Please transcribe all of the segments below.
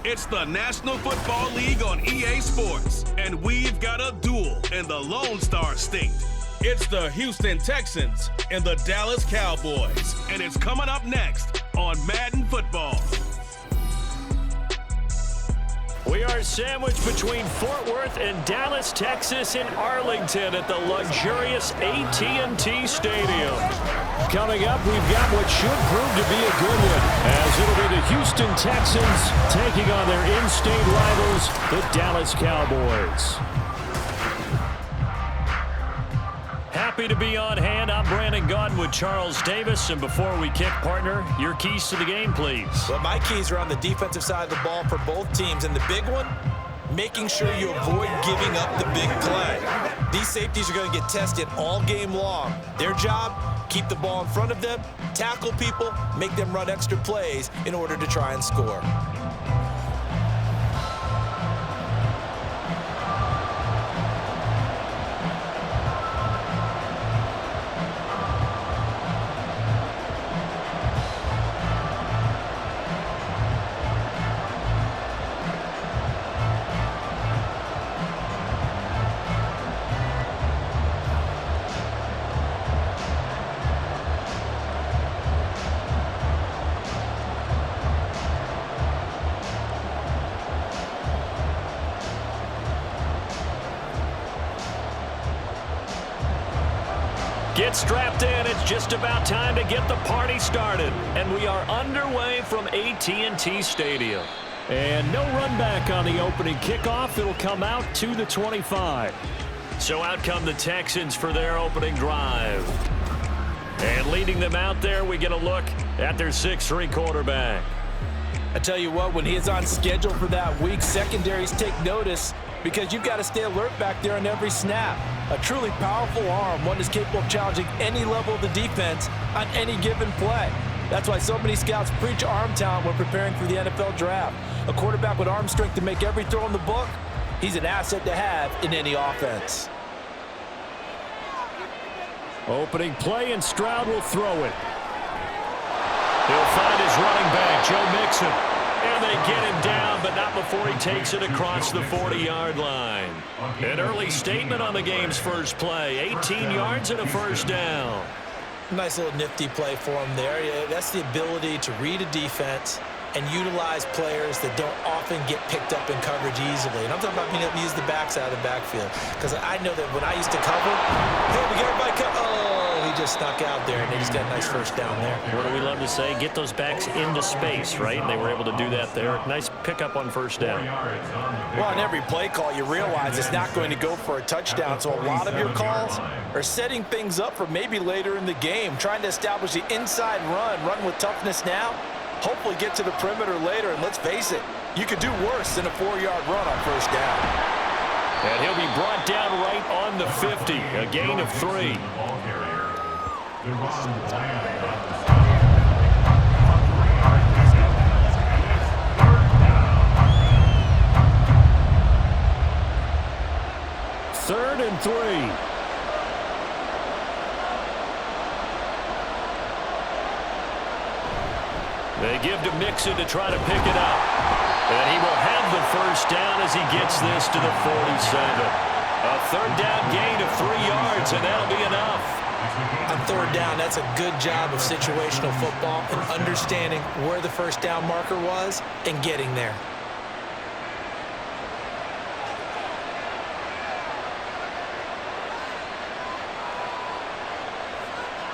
It's the National Football League on EA Sports, and we've got a duel in the Lone Star State. It's the Houston Texans and the Dallas Cowboys, and it's coming up next on Madden Football. We are sandwiched between Fort Worth and Dallas, Texas in Arlington at the luxurious AT&T Stadium. Coming up, we've got what should prove to be a good one, as it'll be the Houston Texans taking on their in-state rivals, the Dallas Cowboys. Happy to be on hand. I'm Brandon Gaudin with Charles Davis. And before we kick, partner, your keys to the game, please. Well, my keys are on the defensive side of the ball for both teams. And the big one, making sure you avoid giving up the big play. These safeties are going to get tested all game long. Their job, keep the ball in front of them, tackle people, make them run extra plays in order to try and score. Get strapped in. It's just about time to get the party started. And we are underway from AT&T Stadium. And no run back on the opening kickoff. It'll come out to the 25. So out come the Texans for their opening drive. And leading them out there, we get a look at their 6'3" quarterback. I tell you what, when he is on schedule for that week, secondaries take notice because you've got to stay alert back there on every snap. A truly powerful arm, one that's capable of challenging any level of the defense on any given play. That's why so many scouts preach arm talent when preparing for the NFL draft. A quarterback with arm strength to make every throw in the book, he's an asset to have in any offense. Opening play, and Stroud will throw it. He'll find his running back, Joe Mixon. And they get him down, but not before he takes it across the 40-yard line. An early statement on the game's first play. 18 yards and a first down. Nice little nifty play for him there. Yeah, that's the ability to read a defense and utilize players that don't often get picked up in coverage easily. And I'm talking about being able to use the backs out of the backfield. Because I know that when I used to cover, hey, we got everybody he just snuck out there, and they just got a nice first down there. What do we love to say? Get those backs into space, right? And they were able to do that there. Nice pickup on first down. Well, on every play call, you realize it's not going to go for a touchdown. So a lot of your calls are setting things up for maybe later in the game, trying to establish the inside run with toughness now, hopefully get to the perimeter later. And let's face it, you could do worse than a 4-yard run on first down. And he'll be brought down right on the 50, a gain of 3. Third and 3. They give to Mixon to try to pick it up. And he will have the first down as he gets this to the 47. A third down gain of 3 yards, and that'll be enough. On third down, that's a good job of situational football and understanding where the first down marker was and getting there.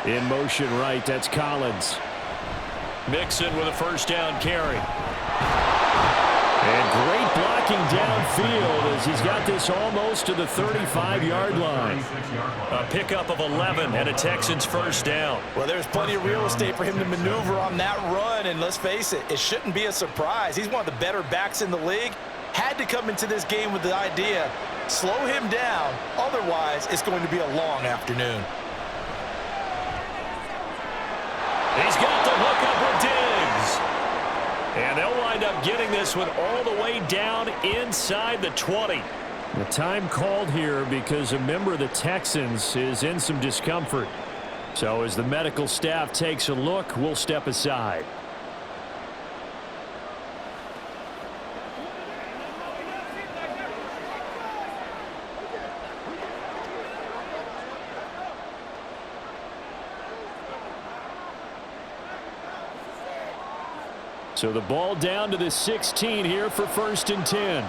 In motion right, that's Collins. Mixon with a first down carry. And great blocking downfield as he's got this almost to the 35-yard line. A pickup of 11 and a Texans first down. Well, there's plenty of real estate for him to maneuver on that run, and let's face it, it shouldn't be a surprise. He's one of the better backs in the league. Had to come into this game with the idea, slow him down, otherwise it's going to be a long afternoon. He's got the hookup with Diggs. And they'll wind up getting this one all the way down inside the 20. The time called here because a member of the Texans is in some discomfort. So as the medical staff takes a look, we'll step aside. So the ball down to the 16 here for 1st and 10.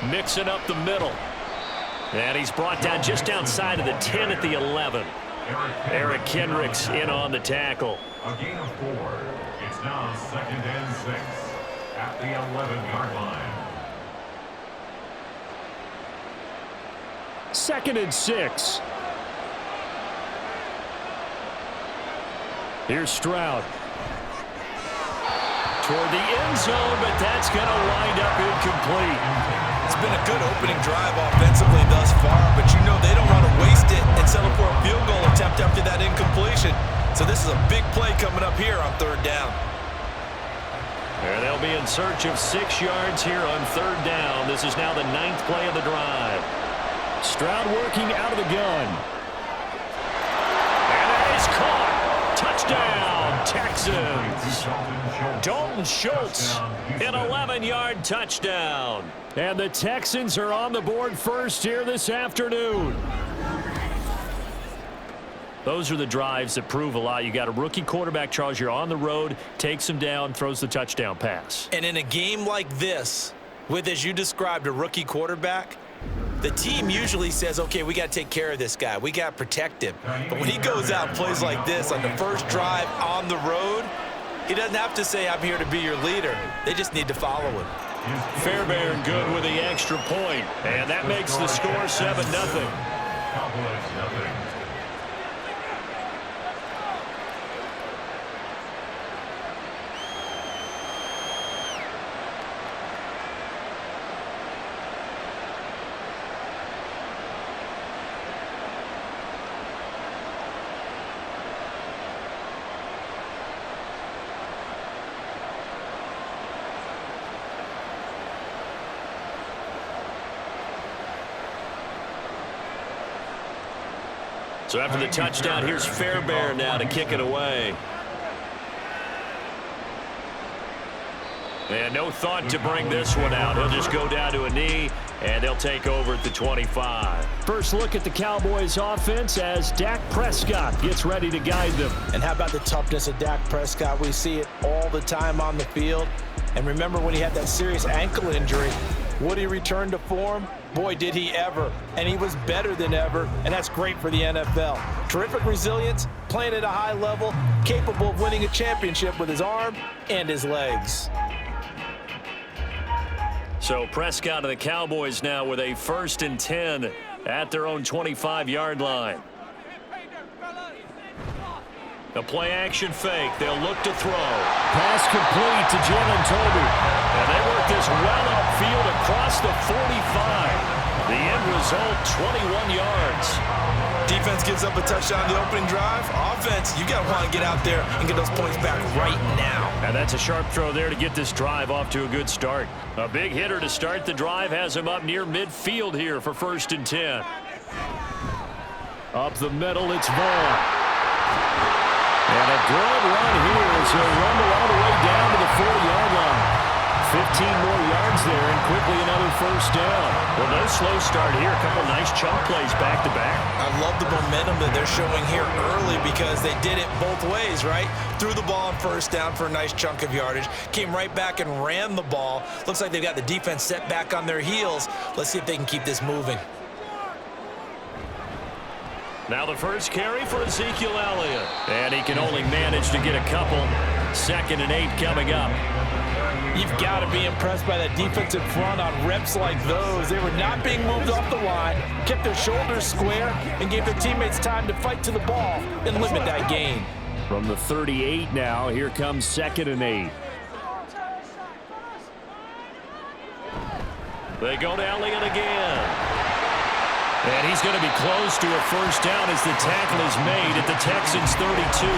Mixing up the middle. And he's brought down just outside of the 10 at the 11. Eric Kendricks in on the tackle. A gain of 4. It's now 2nd and 6 at the 11-yard line. 2nd and 6. Here's Stroud. Toward the end zone, but that's going to wind up incomplete. It's been a good opening drive offensively thus far, but you know they don't want to waste it and settle for a field goal attempt after that incompletion. So this is a big play coming up here on 3rd down. And they'll be in search of 6 yards here on 3rd down. This is now the 9th play of the drive. Stroud working out of the gun. And it is caught. Touchdown, Texans. Dalton Schultz, an 11-yard touchdown. And the Texans are on the board first here this afternoon. Those are the drives that prove a lot. You got a rookie quarterback, Charles. You're on the road, takes him down, throws the touchdown pass. And in a game like this, with, as you described, a rookie quarterback, the team usually says, okay, we got to take care of this guy. We got to protect him. But when he goes out and plays like this on the first drive on the road, he doesn't have to say, I'm here to be your leader. They just need to follow him. Fairbairn good with the extra point. And that makes the score 7-0. Cowboys nothing. So after the touchdown, here's Fairbairn now to kick it away. And no thought to bring this one out. He'll just go down to a knee, and they'll take over at the 25. First look at the Cowboys offense as Dak Prescott gets ready to guide them. And how about the toughness of Dak Prescott? We see it all the time on the field. And remember when he had that serious ankle injury, would he return to form? Boy, did he ever. And he was better than ever, and that's great for the NFL. Terrific resilience, playing at a high level, capable of winning a championship with his arm and his legs. So Prescott and the Cowboys now with a 1st and 10 at their own 25-yard line. A play-action fake. They'll look to throw. Pass complete to Jalen Tolbert. And they work this well upfield across the 45. The end result, 21 yards. Defense gives up a touchdown on the opening drive. Offense, you got to want to get out there and get those points back right now. And that's a sharp throw there to get this drive off to a good start. A big hitter to start the drive has him up near midfield here for 1st and 10. Up the middle, it's Vaughn. And a good run here as he'll rumble all the way down to the 40-yard line. 15 more yards there and quickly another 1st down. Well, no slow start here. A couple nice chunk plays back-to-back. I love the momentum that they're showing here early because they did it both ways, right? Threw the ball on 1st down for a nice chunk of yardage. Came right back and ran the ball. Looks like they've got the defense set back on their heels. Let's see if they can keep this moving. Now the first carry for Ezekiel Elliott. And he can only manage to get a couple. 2nd and 8 coming up. You've got to be impressed by that defensive front on reps like those. They were not being moved off the line, kept their shoulders square, and gave their teammates time to fight to the ball and limit that gain. From the 38 now, here comes 2nd and 8. They go to Elliott again. And he's going to be close to a 1st down as the tackle is made at the Texans' 32.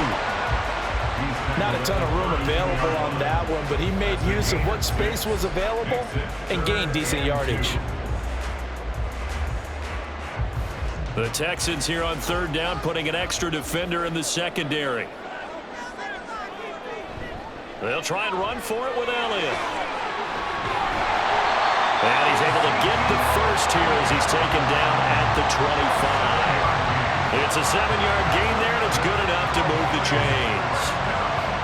Not a ton of room available on that one, but he made use of what space was available and gained decent yardage. The Texans here on 3rd down, putting an extra defender in the secondary. They'll try and run for it with Elliott. And he's able to get the first here as he's taken down at the 25. It's a 7-yard gain there, and it's good enough to move the chains.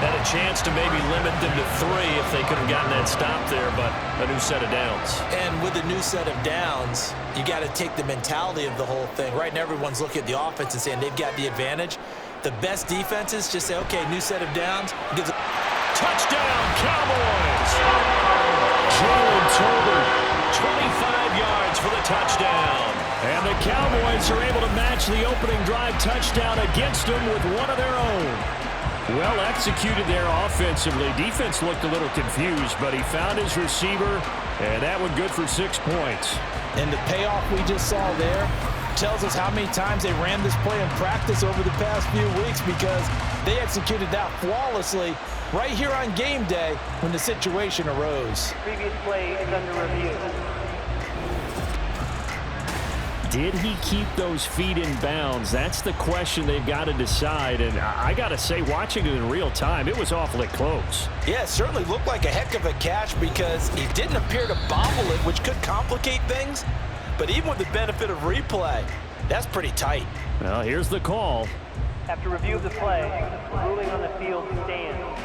Had a chance to maybe limit them to 3 if they could have gotten that stop there, but a new set of downs. And with a new set of downs, you got to take the mentality of the whole thing. Right now, everyone's looking at the offense and saying they've got the advantage. The best defenses just say, okay, new set of downs. Touchdown, Cowboys! Jalen Tolbert, 25 yards for the touchdown. And the Cowboys are able to match the opening drive touchdown against them with one of their own. Well executed there offensively. Defense looked a little confused, but he found his receiver, and that one good for 6 points. And the payoff we just saw there tells us how many times they ran this play in practice over the past few weeks, because they executed that flawlessly right here on game day when the situation arose. Previous play is under review. Did he keep those feet in bounds? That's the question they've got to decide. And I got to say, watching it in real time, it was awfully close. Yeah, it certainly looked like a heck of a catch because he didn't appear to bobble it, which could complicate things. But even with the benefit of replay, that's pretty tight. Well, here's the call. After review of the play, ruling on the field stands.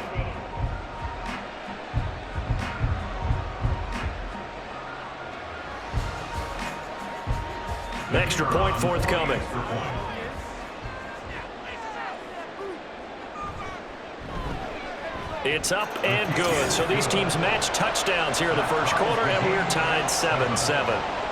Extra point forthcoming. It's up and good. So these teams match touchdowns here in the first quarter, and we're tied 7-7.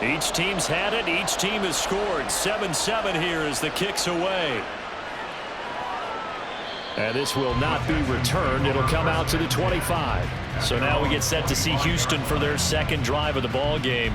Each team's had it. Each team has scored. 7-7 here as the kick's away. And this will not be returned. It'll come out to the 25. So now we get set to see Houston for their second drive of the ball game.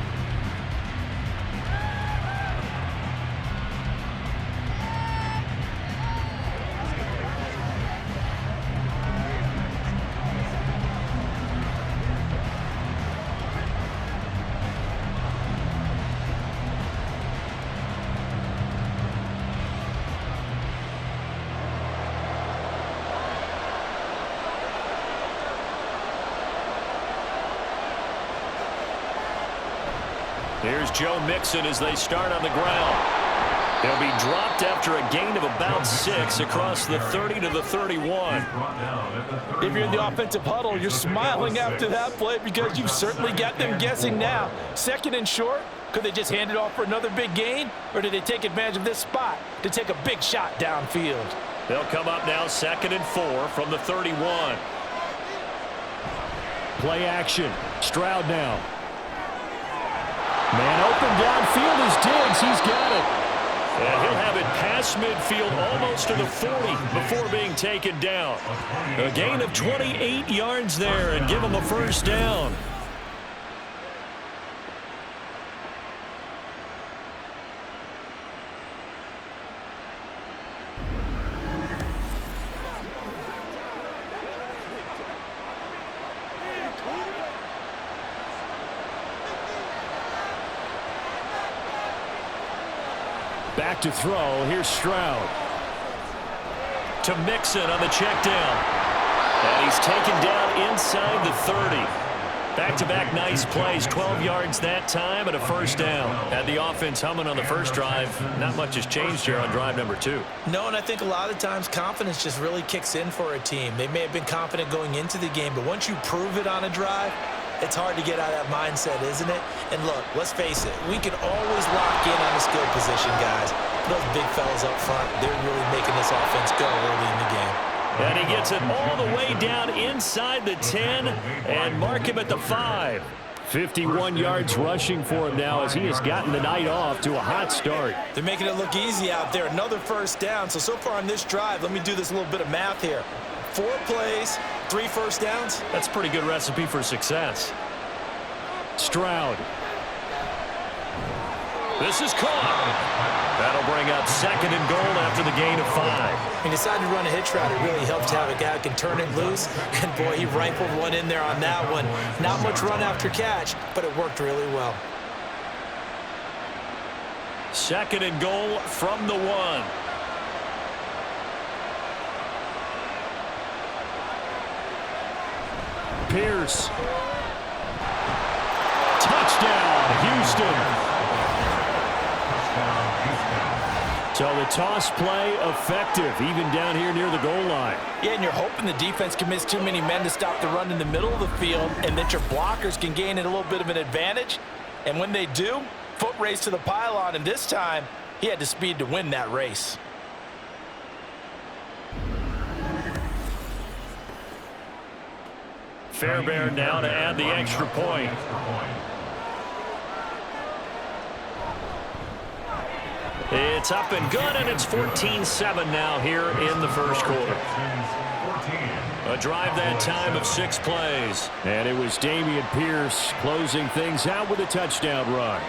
Here's Joe Mixon as they start on the ground. He'll be dropped after a gain of about 6 across the 30 to the 31. If you're in the offensive huddle, you're smiling after that play because you've certainly got them guessing now. Second and short, could they just hand it off for another big gain? Or did they take advantage of this spot to take a big shot downfield? They'll come up now 2nd and 4 from the 31. Play action. Stroud now. Man open downfield is Diggs. He's got it. And he'll have it past midfield almost to the 40 before being taken down. A gain of 28 yards there and give him a first down. Back to throw. Here's Stroud. To Mixon on the check down. And he's taken down inside the 30. Back-to-back nice plays. 12 yards that time and a first down. Had the offense humming on the first drive. Not much has changed here on drive number 2. No, and I think a lot of times confidence just really kicks in for a team. They may have been confident going into the game, but once you prove it on a drive, it's hard to get out of that mindset, isn't it? And look, let's face it, we can always lock in on the skill position, guys. Those big fellas up front, they're really making this offense go early in the game. And he gets it all the way down inside the 10 and mark him at the 5. 51 yards rushing for him now as he has gotten the night off to a hot start. They're making it look easy out there. Another first down. So far on this drive, let me do this little bit of math here. 4 plays, 3 first downs. That's a pretty good recipe for success. Stroud. This is caught. That'll bring up 2nd and goal after the gain of 5. He decided to run a hitch route. It really helped to have a guy who can turn it loose. And, boy, he rifled one in there on that one. Not much run after catch, but it worked really well. Second and goal from the 1. Pierce. Touchdown, Houston. So the toss play effective, even down here near the goal line. Yeah, and you're hoping the defense commits too many men to stop the run in the middle of the field, and that your blockers can gain a little bit of an advantage. And when they do, foot race to the pylon, and this time, he had the speed to win that race. Fairbairn now to add the extra point. It's up and good, and it's 14-7 now here in the first quarter. A drive that time of 6 plays. And it was Damian Pierce closing things out with a touchdown run.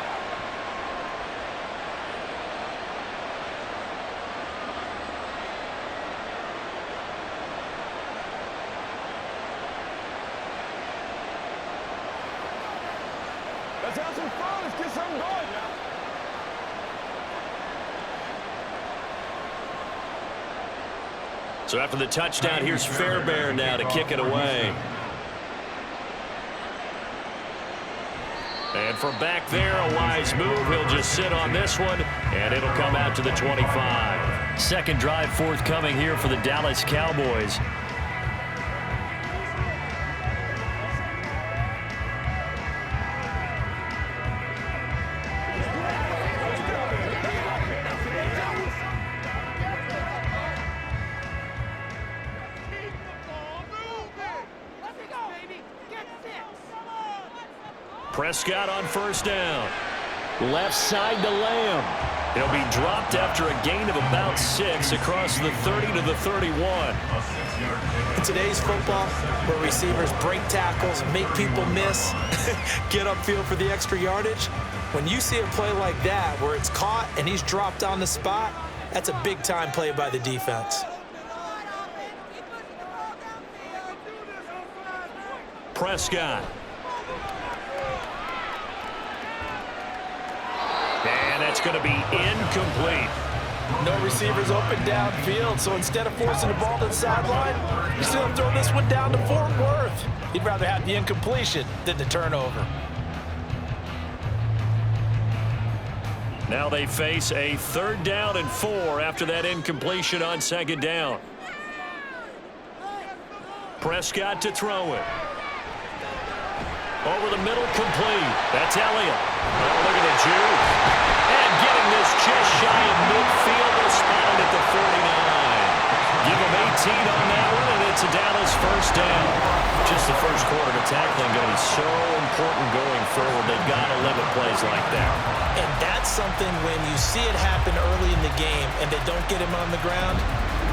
Let's have some fun. Let's get something going now. So after the touchdown, here's Fairbairn now to kick it away. And from back there, a wise move. He'll just sit on this one, and it'll come out to the 25. Second drive forthcoming here for the Dallas Cowboys. Prescott on first down. Left side to Lamb. He'll be dropped after a gain of about 6 across the 30 to the 31. In today's football, where receivers break tackles, make people miss, get upfield for the extra yardage, when you see a play like that where it's caught and he's dropped on the spot, that's a big-time play by the defense. Prescott. And that's going to be incomplete. No receivers open downfield, so instead of forcing the ball to the sideline, he's going to throw this one down to Fort Worth. He'd rather have the incompletion than the turnover. Now they face a 3rd down and 4 after that incompletion on 2nd down. Prescott to throw it. Over the middle, complete. That's Elliott. Oh, look at the juke. And getting this just shy of midfield. They'll spot it at the 49. Give them 18 on that one, and it's a Dallas first down. Just the first quarter of tackling going to be so important going forward. They've got to limit plays like that. And that's something when you see it happen early in the game and they don't get him on the ground,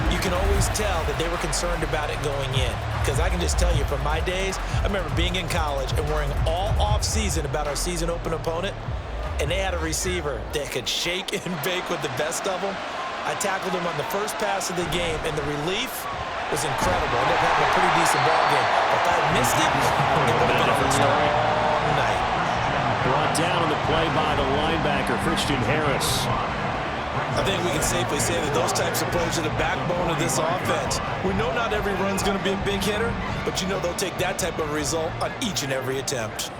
you can always tell that they were concerned about it going in. Because I can just tell you from my days, I remember being in college and worrying all off-season about our season open opponent, and they had a receiver that could shake and bake with the best of them. I tackled him on the first pass of the game, and the relief was incredible. Ended up having a pretty decent ball game. If I had missed it, it would have been a different story all night. Brought down on the play by the linebacker, Christian Harris. I think we can safely say that those types of plays are the backbone of this offense. We know not every run's going to be a big hitter, but you know they'll take that type of result on each and every attempt.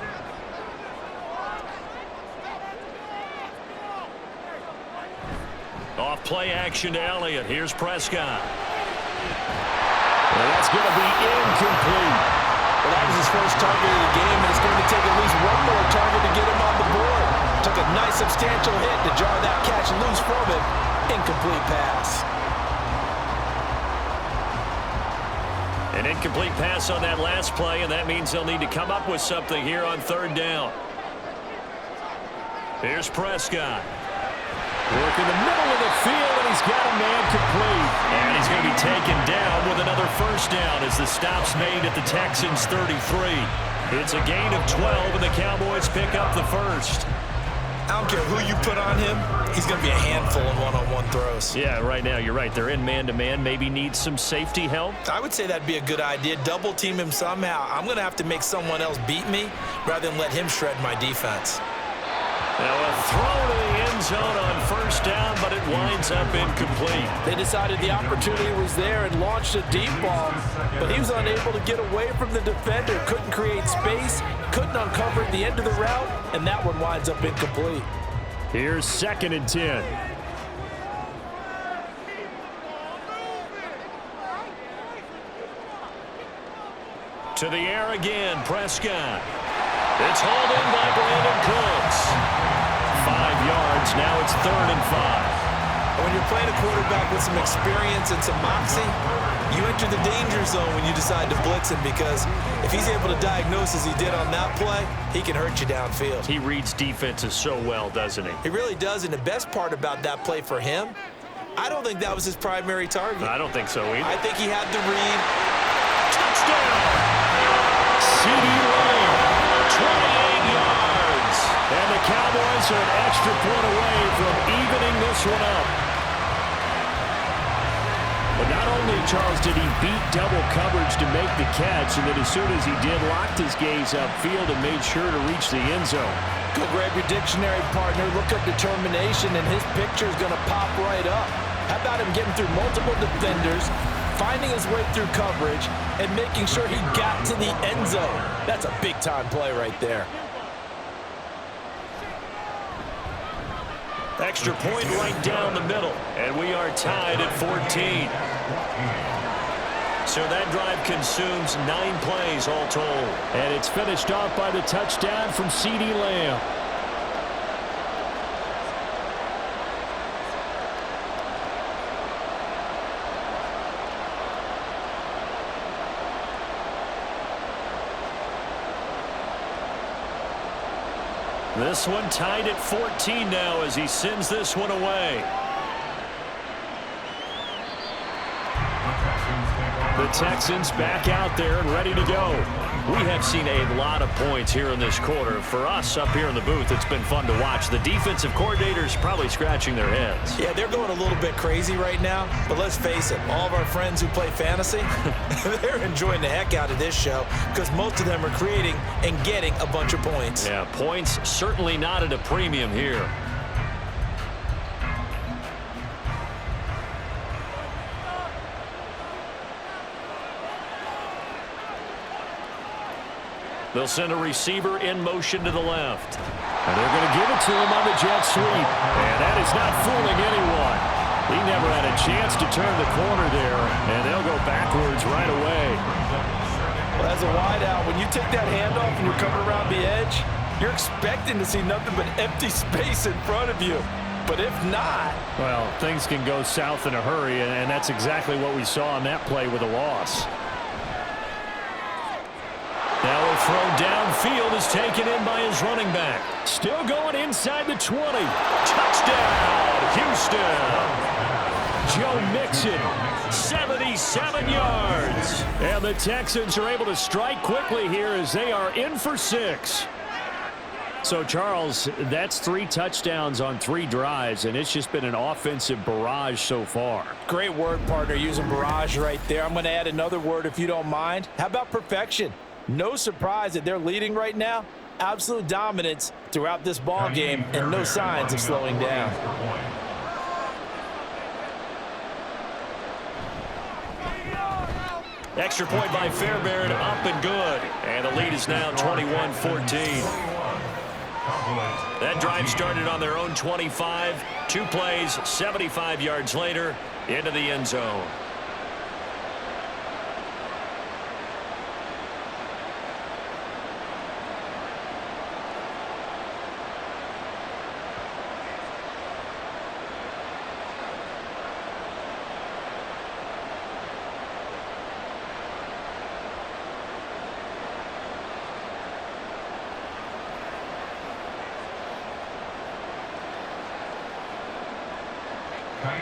Off play action to Elliott. Here's Prescott. Well, that's going to be incomplete. Well, that was his first target of the game, and it's going to take at least one more target to get him on the board. Took a nice substantial hit to jar that catch loose from him. Incomplete pass. An incomplete pass on that last play, and that means they'll need to come up with something here on 3rd down. Here's Prescott. Working the middle of the field, and he's got a man complete. And he's going to be taken down with another first down as the stop's made at the Texans' 33. It's a gain of 12, and the Cowboys pick up the first. I don't care who you put on him, he's going to be a handful in one-on-one throws. Yeah, right now, you're right. They're in man-to-man. Maybe needs some safety help. I would say that'd be a good idea. Double team him somehow. I'm going to have to make someone else beat me rather than let him shred my defense. Now a throw to the end zone on first down, but it winds up incomplete. They decided the opportunity was there and launched a deep ball, but he was unable to get away from the defender, couldn't create space, couldn't uncover at the end of the route, and that one winds up incomplete. Here's 2nd and 10. To the air again, Prescott. It's hauled in by Brandon Cooks. 5 yards, now it's 3rd and 5. When you're playing a quarterback with some experience and some moxie, you enter the danger zone when you decide to blitz him, because if he's able to diagnose as he did on that play, he can hurt you downfield. He reads defenses so well, doesn't he? He really does, and the best part about that play for him, I don't think that was his primary target. I don't think so either. I think he had the read. Touchdown! CD Lamb, 28 yards. And the Cowboys are an extra point away from evening this one up. But not only, Charles, did he beat double coverage to make the catch, and then as soon as he did, locked his gaze upfield and made sure to reach the end zone. Go grab your dictionary, partner. Look up determination, and his picture is going to pop right up. How about him getting through multiple defenders, finding his way through coverage, and making sure he got to the end zone? That's a big-time play right there. Extra point right down the middle, and we are tied at 14. So that drive consumes 9 plays all told. And it's finished off by the touchdown from CD Lamb. This one tied at 14 now as he sends this one away. The Texans back out there and ready to go. We have seen a lot of points here in this quarter. For us up here in the booth, it's been fun to watch. The defensive coordinators probably scratching their heads. Yeah, they're going a little bit crazy right now, but let's face it, all of our friends who play fantasy, they're enjoying the heck out of this show because most of them are creating and getting a bunch of points. Yeah, points certainly not at a premium here. They'll send a receiver in motion to the left. And they're going to give it to him on the jet sweep. And that is not fooling anyone. He never had a chance to turn the corner there, and they'll go backwards right away. Well, as a wideout, when you take that handoff and you're coming around the edge, you're expecting to see nothing but empty space in front of you. But if not... Well, things can go south in a hurry, and that's exactly what we saw on that play with a loss. Now a throw downfield is taken in by his running back. Still going inside the 20. Touchdown, Houston. Joe Mixon, 77 yards. And the Texans are able to strike quickly here as they are in for 6. So, Charles, that's 3 touchdowns on 3 drives, and it's just been an offensive barrage so far. Great word, partner, using barrage right there. I'm going to add another word if you don't mind. How about perfection? No surprise that they're leading right now. Absolute dominance throughout this ball game and no signs of slowing down. Extra point by Fairbairn, up and good. And the lead is now 21-14. That drive started on their own 25. 2 plays, 75 yards later, into the end zone.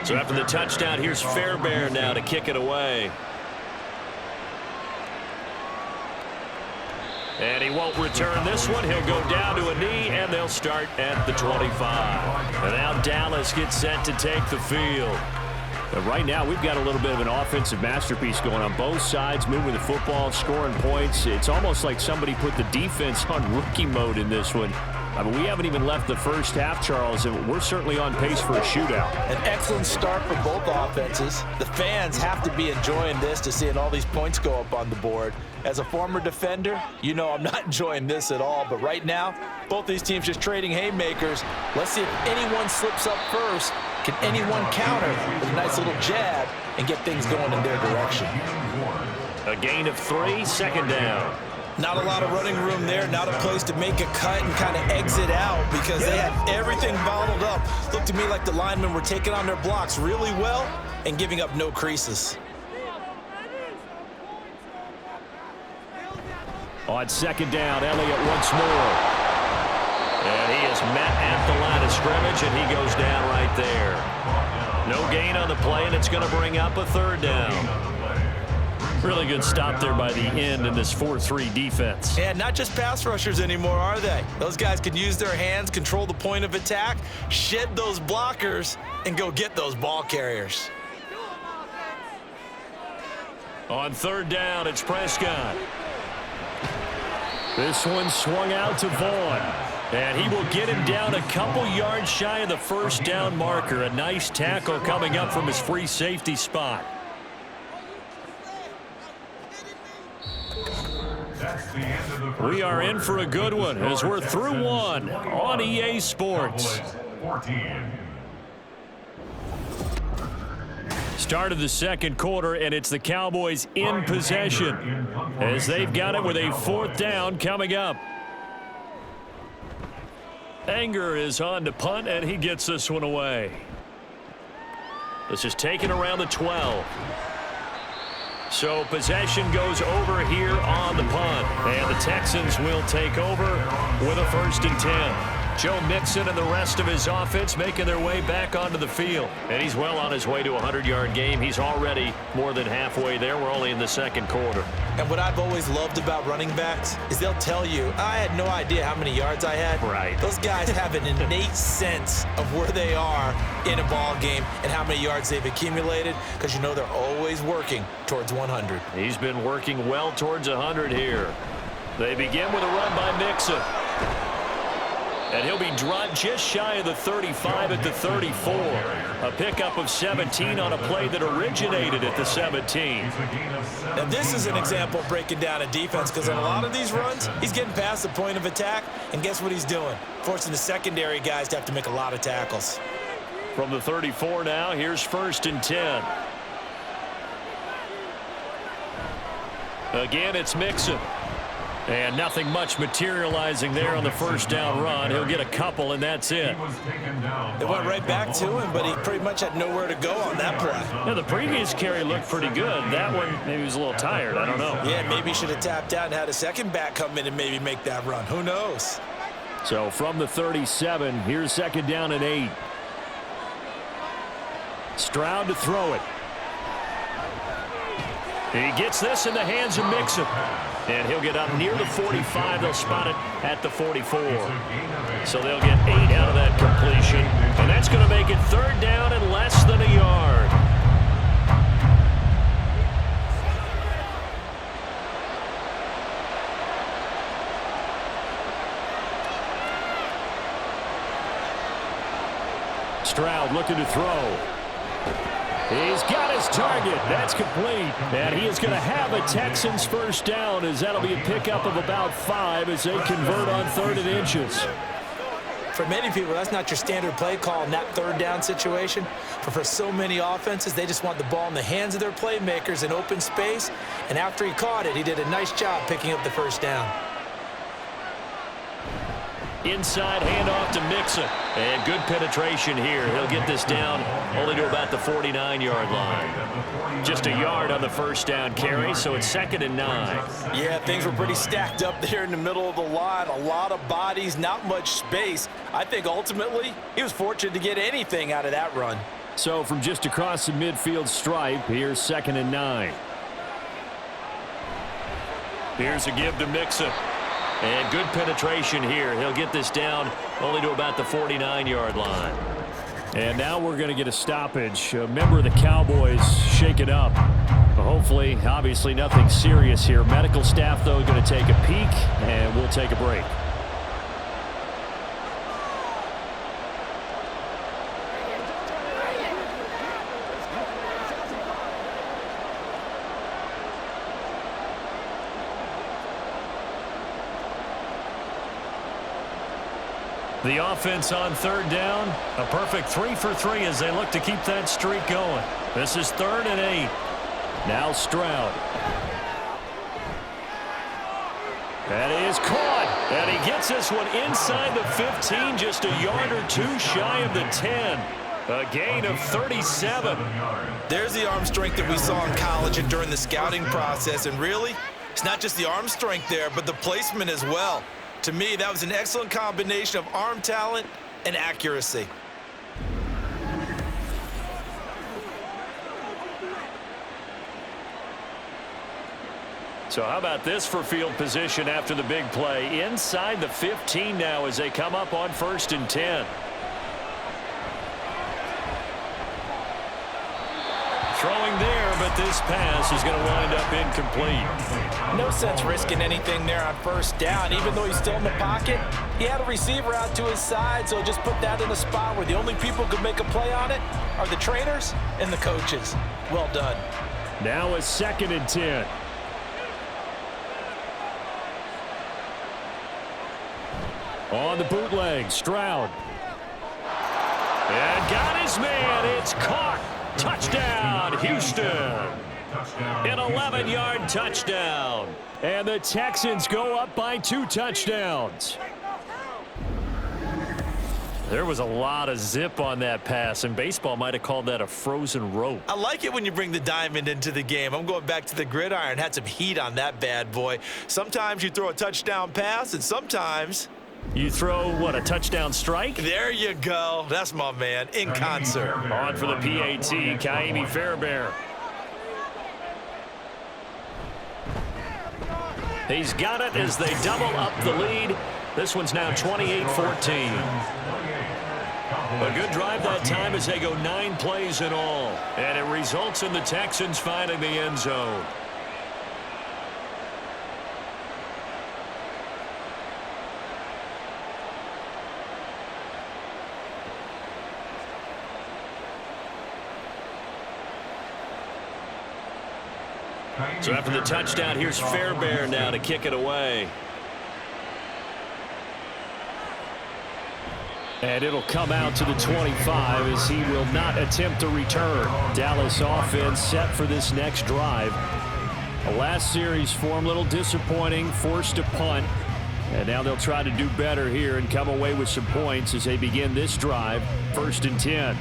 So after the touchdown, here's Fairbairn now to kick it away. And he won't return this one. He'll go down to a knee, and they'll start at the 25. And now Dallas gets set to take the field. But right now, we've got a little bit of an offensive masterpiece going on both sides, moving the football, scoring points. It's almost like somebody put the defense on rookie mode in this one. I mean, we haven't even left the first half, Charles, and we're certainly on pace for a shootout. An excellent start for both offenses. The fans have to be enjoying this to seeing all these points go up on the board. As a former defender, you know I'm not enjoying this at all. But right now, both these teams just trading haymakers. Let's see if anyone slips up first. Can anyone counter with a nice little jab and get things going in their direction? A gain of 3, second down. Not a lot of running room there, not a place to make a cut and kind of exit out because they had everything bottled up. Looked to me like the linemen were taking on their blocks really well and giving up no creases. On second down, Elliott once more. And he is met at the line of scrimmage, and he goes down right there. No gain on the play, and it's going to bring up a third down. Really good stop there by the end in this 4-3 defense. And not just pass rushers anymore, are they? Those guys can use their hands, control the point of attack, shed those blockers, and go get those ball carriers. On third down, it's Prescott. This one swung out to Vaughn. And he will get him down a couple yards shy of the first down marker. A nice tackle coming up from his free safety spot. We are in for a good one as we're through one on EA Sports. Start of the second quarter, and it's the Cowboys in possession as they've got it with a fourth down coming up. Anger is on to punt, and he gets this one away. This is taken around the 12. So possession goes over here on the punt. And the Texans will take over with a 1st and 10. Joe Mixon and the rest of his offense making their way back onto the field. And he's well on his way to a 100-yard game. He's already more than halfway there. We're only in the second quarter. And what I've always loved about running backs is they'll tell you, I had no idea how many yards I had. Right. Those guys have an innate sense of where they are in a ball game and how many yards they've accumulated because you know they're always working towards 100. He's been working well towards 100 here. They begin with a run by Mixon. And he'll be dropped just shy of the 35 at the 34. A pickup of 17 on a play that originated at the 17. Now this is an example of breaking down a defense because on a lot of these runs, he's getting past the point of attack, and guess what he's doing? Forcing the secondary guys to have to make a lot of tackles. From the 34 now, here's 1st and 10. Again, it's Mixon. And nothing much materializing there on the first down run. He'll get a couple, and that's it. They went right back to him, but he pretty much had nowhere to go on that play. Yeah, the previous carry looked pretty good. That one, maybe he was a little tired. I don't know. Yeah, maybe he should have tapped out and had a second back come in and maybe make that run. Who knows? So from the 37, here's 2nd down and 8. Stroud to throw it. He gets this in the hands of Mixon. And he'll get up near the 45. They'll spot it at the 44. So they'll get 8 out of that completion. And that's going to make it 3rd down and less than a yard. Stroud looking to throw. He's got his target. That's complete. And he is going to have a Texans first down as that'll be a pickup of about 5 as they convert on 3rd and inches. For many people, that's not your standard play call in that 3rd down situation. But for so many offenses, they just want the ball in the hands of their playmakers in open space. And after he caught it, he did a nice job picking up the first down. Inside handoff to Mixon. And good penetration here. He'll get this down only to about the 49-yard line. Just a yard on the first down carry, so it's 2nd and 9. Yeah, things were pretty stacked up there in the middle of the line. A lot of bodies, not much space. I think ultimately he was fortunate to get anything out of that run. So from just across the midfield stripe, here's 2nd and 9. Here's a give to Mixon. And good penetration here. He'll get this down only to about the 49-yard line. And now we're going to get a stoppage. A member of the Cowboys shake it up. Hopefully, obviously nothing serious here. Medical staff, though, going to take a peek, and we'll take a break. The offense on third down, a perfect 3 for 3 as they look to keep that streak going. This is 3rd and 8. Now Stroud. And he is caught. And he gets this one inside the 15, just a yard or two shy of the 10. A gain of 37. There's the arm strength that we saw in college and during the scouting process. And really, it's not just the arm strength there, but the placement as well. To me, that was an excellent combination of arm talent and accuracy. So how about this for field position after the big play? Inside the 15 now as they come up on 1st and 10. Throwing there, but this pass is going to wind up incomplete. No sense risking anything there on 1st down. Even though he's still in the pocket, he had a receiver out to his side, so just put that in a spot where the only people who can make a play on it are the trainers and the coaches. Well done. Now a 2nd and 10. On the bootleg, Stroud. And got his man. It's caught. Touchdown, Houston. An 11-yard touchdown. And the Texans go up by 2 touchdowns. There was a lot of zip on that pass, and baseball might have called that a frozen rope. I like it when you bring the diamond into the game. I'm going back to the gridiron. Had some heat on that bad boy. Sometimes you throw a touchdown pass, and sometimes you throw, what, a touchdown strike? There you go. That's my man, in concert. On for the PAT, Kaimi Fairbairn. He's got it as they double up the lead. This one's now 28-14. A good drive that time as they go 9 plays in all. And it results in the Texans finding the end zone. So after the touchdown, here's Fairbairn now to kick it away. And it'll come out to the 25 as he will not attempt a return. Dallas offense set for this next drive. A last series for him, a little disappointing, forced a punt. And now they'll try to do better here and come away with some points as they begin this drive, 1st and 10.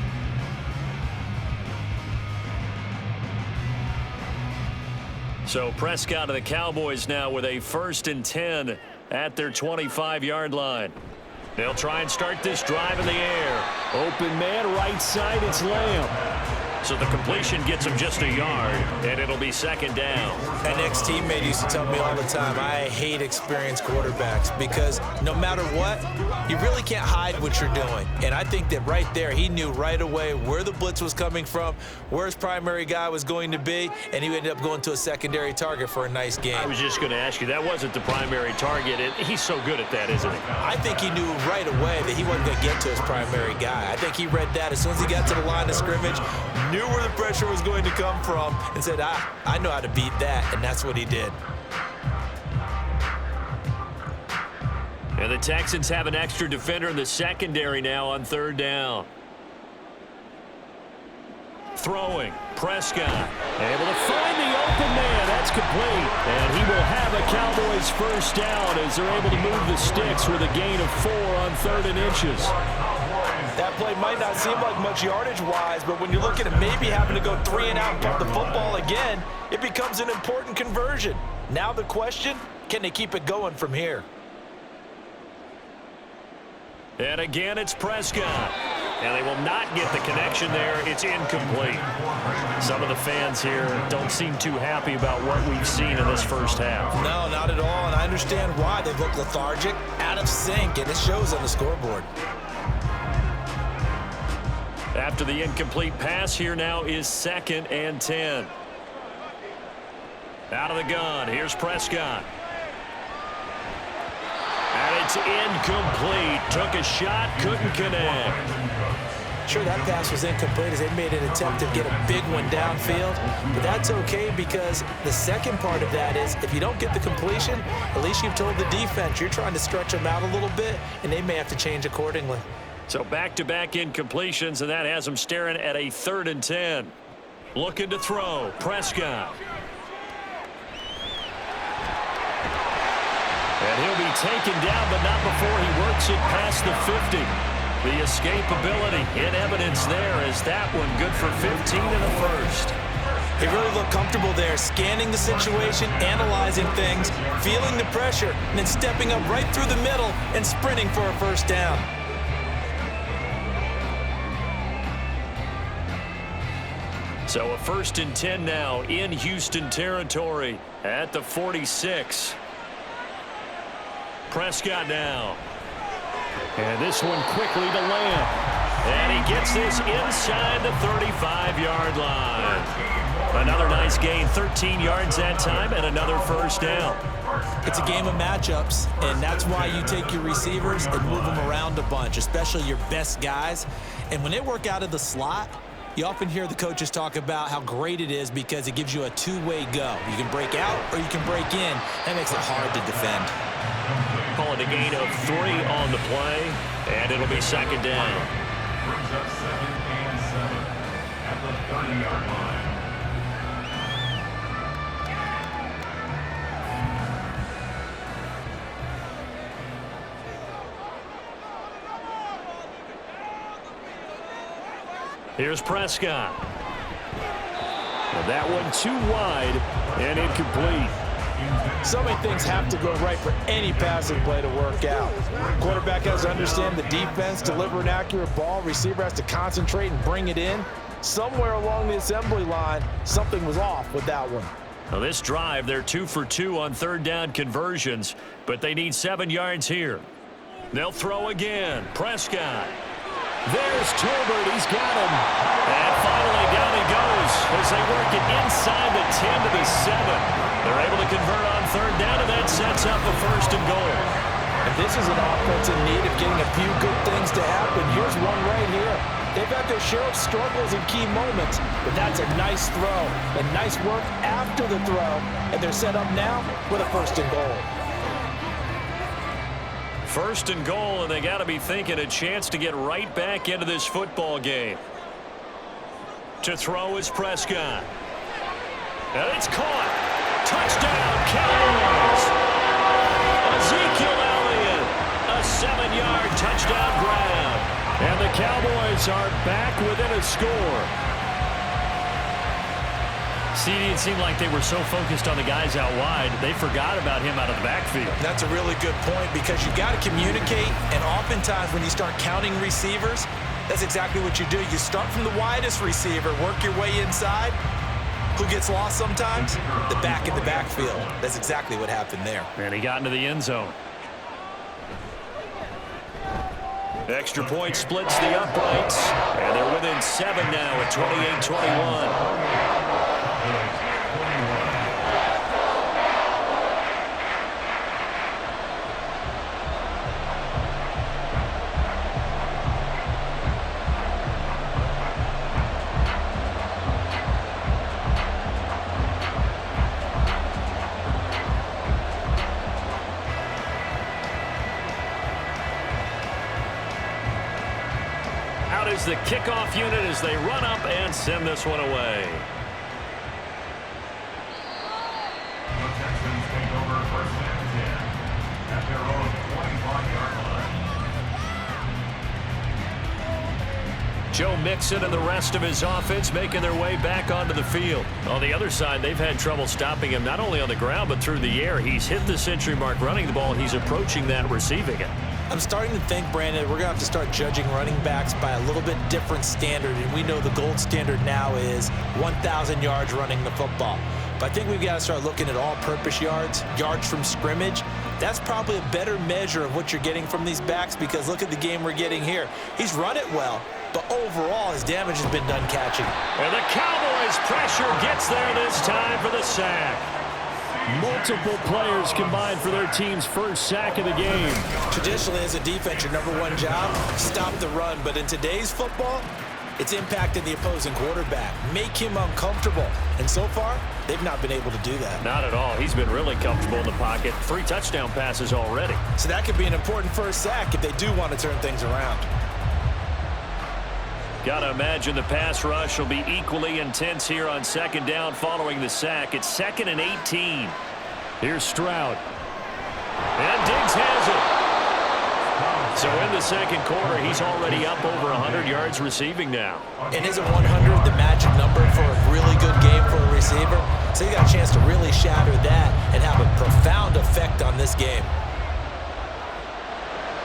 So Prescott of the Cowboys now with a 1st and 10 at their 25-yard line. They'll try and start this drive in the air. Open man, right side, it's Lamb. So the completion gets him just a yard, and it'll be 2nd down. An ex-teammate used to tell me all the time, I hate experienced quarterbacks because no matter what, you really can't hide what you're doing. And I think that right there, he knew right away where the blitz was coming from, where his primary guy was going to be, and he ended up going to a secondary target for a nice game. I was just going to ask you, that wasn't the primary target, and he's so good at that, isn't he? I think he knew right away that he wasn't going to get to his primary guy. I think he read that as soon as he got to the line of scrimmage, knew where the pressure was going to come from, and said, I know how to beat that, and that's what he did. And the Texans have an extra defender in the secondary now on 3rd down. Throwing, Prescott, able to find the open man. That's complete. And he will have a Cowboys 1st down as they're able to move the sticks with a gain of 4 on 3rd and inches. That play might not seem like much yardage-wise, but when you're looking at maybe having to go 3 and out and pump the football again, it becomes an important conversion. Now the question, can they keep it going from here? And again, it's Prescott. And they will not get the connection there. It's incomplete. Some of the fans here don't seem too happy about what we've seen in this first half. No, not at all, and I understand why. They look lethargic, out of sync, and it shows on the scoreboard. After the incomplete pass, here now is 2nd and 10. Out of the gun, here's Prescott. And it's incomplete. Took a shot, couldn't connect. sure that pass was incomplete as they made an attempt to get a big one downfield. But that's okay because the second part of that is if you don't get the completion, at least you've told the defense you're trying to stretch them out a little bit, and they may have to change accordingly. So back-to-back incompletions, and that has them staring at a 3rd and 10. Looking to throw. Prescott. And he'll be taken down, but not before he works it past the 50. The escapability in evidence there as that one good for 15 in the first. He really looked comfortable there, scanning the situation, analyzing things, feeling the pressure, and then stepping up right through the middle and sprinting for a first down. So a 1st and 10 now in Houston territory at the 46. Prescott now. And this one quickly to Lamb. And he gets this inside the 35-yard line. Another nice gain, 13 yards that time, and another first down. It's a game of matchups, and that's why you take your receivers and move them around a bunch, especially your best guys. And when they work out of the slot, you often hear the coaches talk about how great it is because it gives you a two-way go. You can break out or you can break in. That makes it hard to defend. Calling a gain of 3 on the play, and it'll be 2nd down. Brings up 2nd and 7 at the 30-yard line. Here's Prescott. And that one too wide and incomplete. So many things have to go right for any passing play to work out. Quarterback has to understand the defense, deliver an accurate ball. Receiver has to concentrate and bring it in. Somewhere along the assembly line, something was off with that one. Now this drive, they're 2 for 2 on 3rd down conversions, but they need 7 yards here. They'll throw again. Prescott. There's Tolbert. He's got him. And finally down he goes as they work it inside the 10 to the 7. They're able to convert on 3rd down, and that sets up a 1st and goal. And this is an offense in need of getting a few good things to happen. Here's one right here. They've had their share of struggles in key moments, but that's a nice throw and nice work after the throw. And they're set up now with a 1st and goal. 1st and goal, and they got to be thinking a chance to get right back into this football game. To throw is Prescott. And it's caught. Touchdown, Cowboys. Ezekiel Elliott, a 7-yard touchdown grab. And the Cowboys are back within a score. See, it seemed like they were so focused on the guys out wide, they forgot about him out of the backfield. That's a really good point because you got to communicate, and oftentimes when you start counting receivers, that's exactly what you do. You start from the widest receiver, work your way inside. Who gets lost sometimes? The back in the backfield. That's exactly what happened there. And he got into the end zone. Extra point splits the uprights, and they're within 7 now at 28-21. Is the kickoff unit as they run up and send this one away. The Texans take over 1st and 10 at their own 25-yard line. Joe Mixon and the rest of his offense making their way back onto the field. On the other side, they've had trouble stopping him not only on the ground but through the air. He's hit the century mark running the ball. He's approaching that receiving it. I'm starting to think, Brandon, we're going to have to start judging running backs by a little bit different standard, and we know the gold standard now is 1,000 yards running the football. But I think we've got to start looking at all-purpose yards, yards from scrimmage. That's probably a better measure of what you're getting from these backs because look at the game we're getting here. He's run it well, but overall his damage has been done catching. And the Cowboys' pressure gets there this time for the sack. Multiple players combined for their team's first sack of the game. Traditionally, as a defense, your number one job, stop the run. But in today's football, it's impacting the opposing quarterback. Make him uncomfortable. And so far, they've not been able to do that. Not at all. He's been really comfortable in the pocket. 3 touchdown passes already. So that could be an important first sack if they do want to turn things around. Got to imagine the pass rush will be equally intense here on second down following the sack. It's 2nd and 18. Here's Stroud. And Diggs has it. So in the second quarter, he's already up over 100 yards receiving now. And isn't 100 the magic number for a really good game for a receiver? So you got a chance to really shatter that and have a profound effect on this game.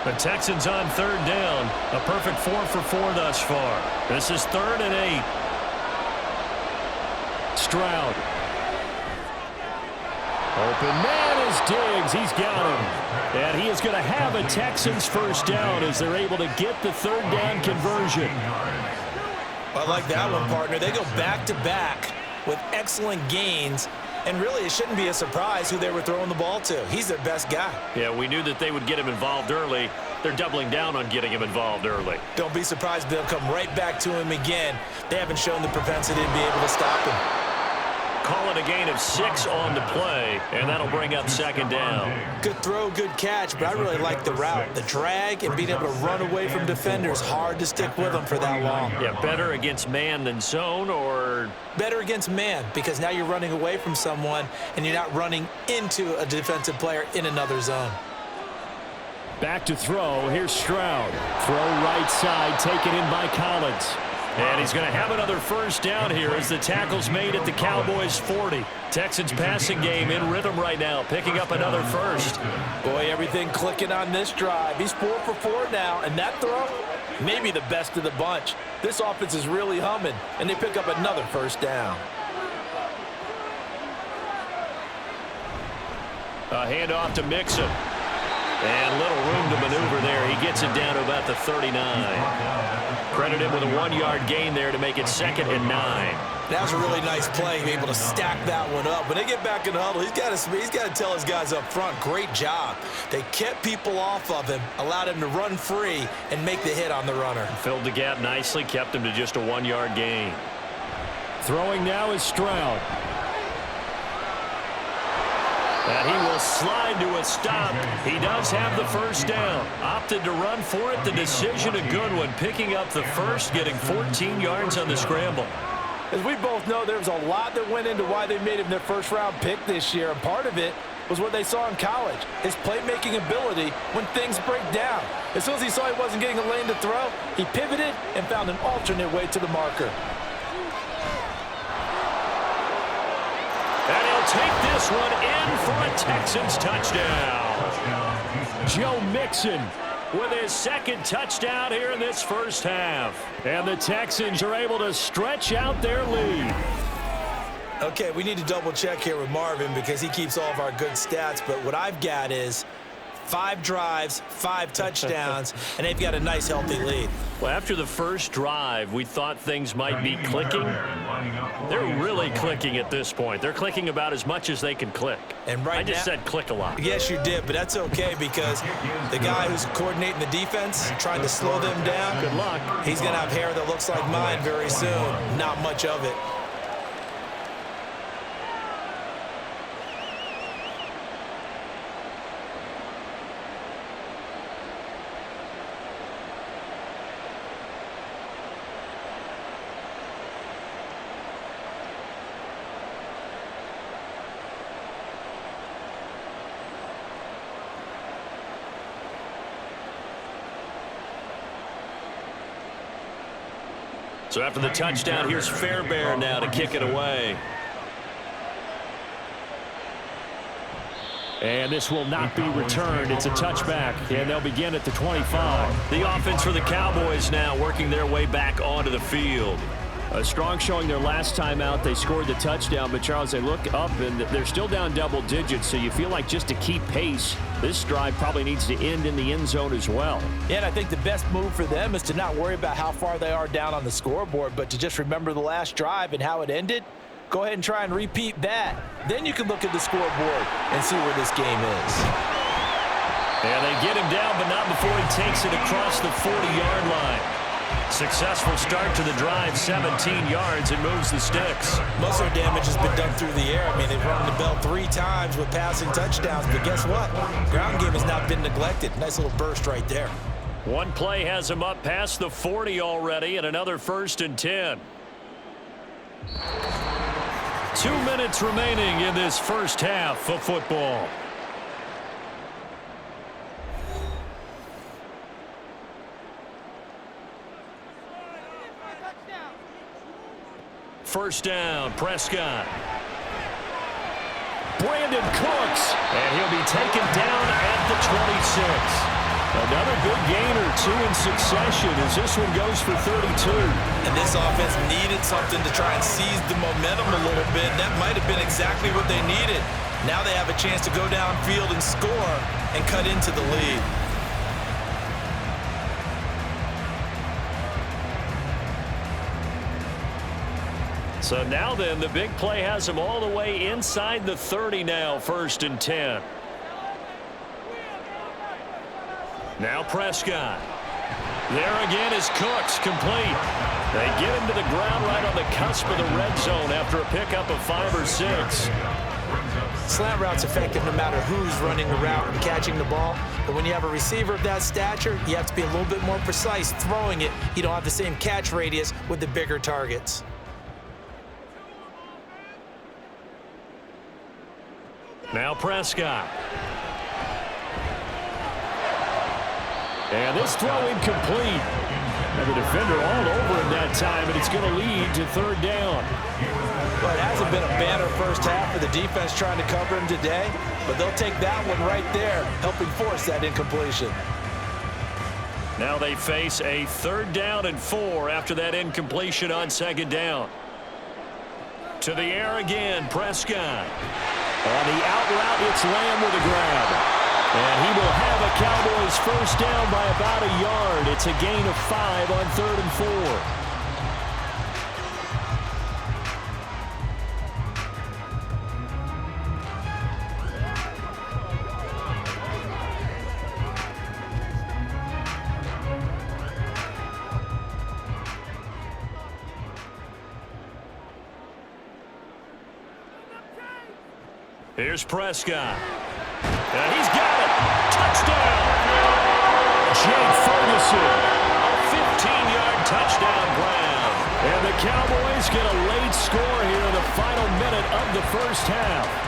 The Texans on 3rd down. A perfect 4 for 4 thus far. This is 3rd and 8. Stroud. Open man is Diggs. He's got him. And he is going to have a Texans first down as they're able to get the 3rd down conversion. I like that one, partner. They go back-to-back with excellent gains. And really, it shouldn't be a surprise who they were throwing the ball to. He's their best guy. Yeah, we knew that they would get him involved early. They're doubling down on getting him involved early. Don't be surprised they'll come right back to him again. They haven't shown the propensity to be able to stop him. Call it a gain of 6 on the play, and that'll bring up 2nd down. Good throw, good catch, but I really like the route. The drag and being able to run away from defenders, hard to stick with them for that long. Yeah, better against man than zone, or? Better against man, because now you're running away from someone and you're not running into a defensive player in another zone. Back to throw. Here's Stroud. Throw right side, taken in by Collins. And he's going to have another first down here as the tackle's made at the Cowboys' 40. Texans passing game in rhythm right now, picking up another first. Boy, everything clicking on this drive. He's 4 for 4 now, and that throw, maybe the best of the bunch. This offense is really humming, and they pick up another first down. A handoff to Mixon. And little room to maneuver there. He gets it down to about the 39. Credit him with a 1-yard gain there to make it 2nd and 9. That was a really nice play, be able to stack that one up. When they get back in the huddle, he's got to tell his guys up front, great job. They kept people off of him, allowed him to run free and make the hit on the runner. Filled the gap nicely, kept him to just a 1-yard gain. Throwing now is Stroud. And he will slide to a stop. He does have the first down. Opted to run for it. The decision a good one. Picking up the first, getting 14 yards on the scramble. As we both know, there was a lot that went into why they made him their first-round pick this year. And part of it was what they saw in college, his playmaking ability when things break down. As soon as he saw he wasn't getting a lane to throw, he pivoted and found an alternate way to the marker. And he'll take this one in for a Texans touchdown. Joe Mixon with his 2nd touchdown here in this first half. And the Texans are able to stretch out their lead. Okay, we need to double check here with Marvin because he keeps all of our good stats. But what I've got is 5 drives, 5 touchdowns, and they've got a nice, healthy lead. Well, after the first drive, we thought things might be clicking. They're really clicking at this point. They're clicking about as much as they can click. And right I just said click a lot. Yes, you did, but that's okay because the guy who's coordinating the defense, trying to slow them down, good luck. He's going to have hair that looks like mine very soon. Not much of it. So after the touchdown, here's Fairbairn now to kick it away. And this will not be returned. It's a touchback, and they'll begin at the 25. The offense for the Cowboys now working their way back onto the field. A strong showing their last time out. They scored the touchdown, but Charles, they look up, and they're still down double digits, so you feel like just to keep pace, this drive probably needs to end in the end zone as well. Yeah, and I think the best move for them is to not worry about how far they are down on the scoreboard, but to just remember the last drive and how it ended. Go ahead and try and repeat that. Then you can look at the scoreboard and see where this game is. And they get him down, but not before he takes it across the 40-yard line. Successful start to the drive, 17 yards, and moves the sticks. Most of their damage has been done through the air. I mean, they've rung the bell 3 times with passing touchdowns, but guess what? Ground game has not been neglected. Nice little burst right there. One play has him up past the 40 already, and another 1st and 10. 2 minutes remaining in this first half of football. First down, Prescott. Brandon Cooks, and he'll be taken down at the 26. Another good gain or 2 in succession as this one goes for 32. And this offense needed something to try and seize the momentum a little bit. That might have been exactly what they needed. Now they have a chance to go downfield and score and cut into the lead. So now then, the big play has him all the way inside the 30 now, 1st and 10. Now Prescott. There again is Cooks, complete. They get him to the ground right on the cusp of the red zone after a pickup of 5 or 6. Slant route's effective no matter who's running the route and catching the ball. But when you have a receiver of that stature, you have to be a little bit more precise throwing it. You don't have the same catch radius with the bigger targets. Now Prescott. And this throw incomplete. And the defender all over him that time, and it's going to lead to 3rd down. Well, it hasn't been a banner first half for the defense trying to cover him today, but they'll take that one right there, helping force that incompletion. Now they face a 3rd down and 4 after that incompletion on 2nd down. To the air again, Prescott. On the out route, it's Lamb with a grab. And he will have a Cowboys first down by about a yard. It's a gain of 5 on 3rd and 4. Here's Prescott. And he's got it. Touchdown. Jake Ferguson. A 15-yard touchdown grab. And the Cowboys get a late score here in the final minute of the first half.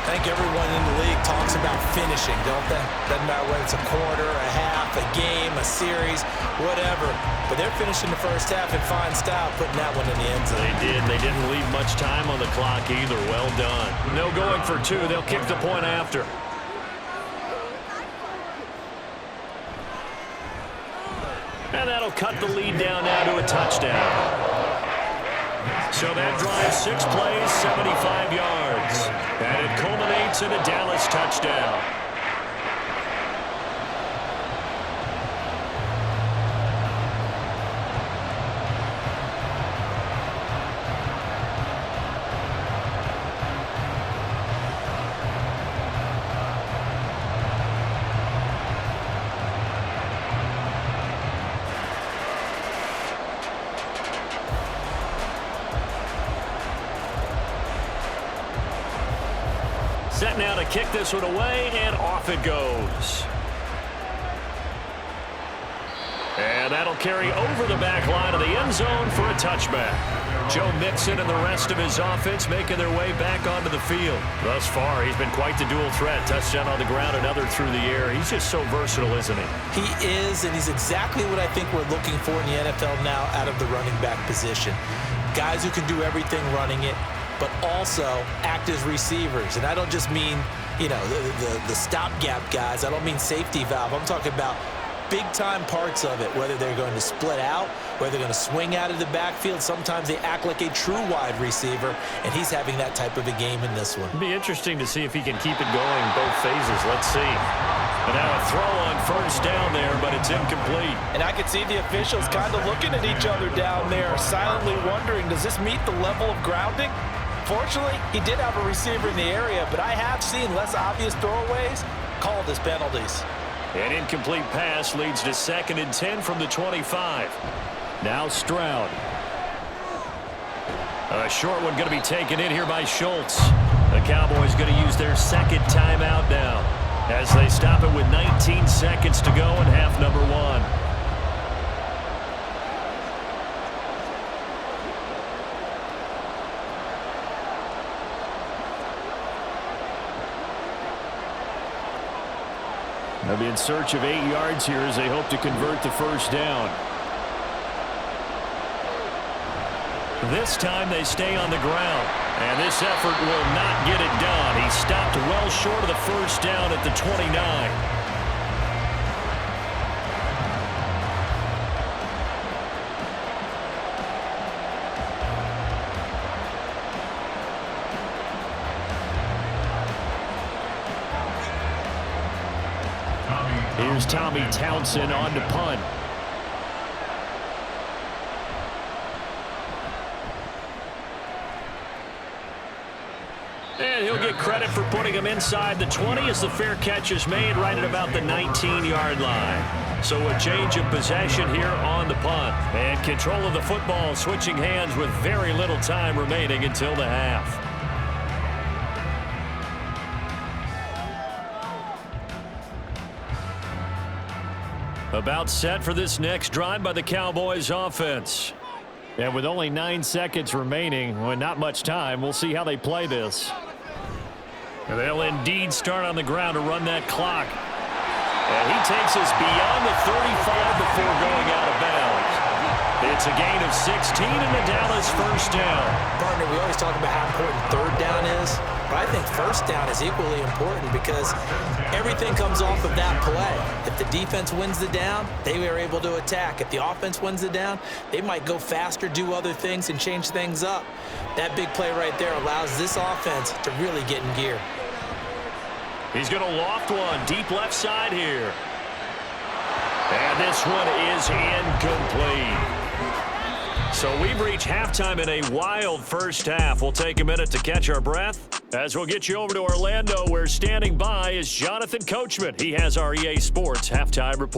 I think everyone in the league talks about finishing, don't they? Doesn't matter whether it's a quarter, a half, a game, a series, whatever. But they're finishing the first half in fine style, putting that one in the end zone. They did. They didn't leave much time on the clock either. Well done. No going for 2. They'll kick the point after. And that'll cut the lead down now to a touchdown. So that drives 6 plays, 75 yards. And it culminates in a Dallas touchdown. Set now to kick this one away, and off it goes. And that'll carry over the back line of the end zone for a touchback. Joe Mixon and the rest of his offense making their way back onto the field. Thus far, he's been quite the dual threat. Touchdown on the ground, another through the air. He's just so versatile, isn't he? He is, and he's exactly what I think we're looking for in the NFL now out of the running back position. Guys who can do everything running it, but also act as receivers. And I don't just mean, you know, the stopgap guys. I don't mean safety valve. I'm talking about big-time parts of it, whether they're going to split out, whether they're going to swing out of the backfield. Sometimes they act like a true wide receiver, and he's having that type of a game in this one. It'll be interesting to see if he can keep it going both phases. Let's see. And now a throw on first down there, but it's incomplete. And I could see the officials kind of looking at each other down there, silently wondering, does this meet the level of grounding? Fortunately, he did have a receiver in the area, but I have seen less obvious throwaways called as penalties. An incomplete pass leads to 2nd and 10 from the 25. Now Stroud. A short one going to be taken in here by Schultz. The Cowboys going to use their 2nd timeout now as they stop it with 19 seconds to go in half number 1. They'll be in search of 8 yards here as they hope to convert the first down. This time they stay on the ground, and this effort will not get it done. He stopped well short of the first down at the 29. Here's Tommy Townsend on to punt. And he'll get credit for putting him inside the 20 as the fair catch is made right at about the 19-yard line. So a change of possession here on the punt. And control of the football switching hands with very little time remaining until the half. About set for this next drive by the Cowboys offense. And with only 9 seconds remaining, well, not much time, we'll see how they play this. And they'll indeed start on the ground to run that clock. And he takes us beyond the 35 before going out of bounds. It's a gain of 16 and the Dallas first down. Partner, we always talk about how important 3rd down is, but I think first down is equally important because everything comes off of that play. If the defense wins the down, they are able to attack. If the offense wins the down, they might go faster, do other things, and change things up. That big play right there allows this offense to really get in gear. He's going to loft one deep left side here. And this one is incomplete. So we've reached halftime in a wild first half. We'll take a minute to catch our breath as we'll get you over to Orlando, where standing by is Jonathan Coachman. He has our EA Sports Halftime Report.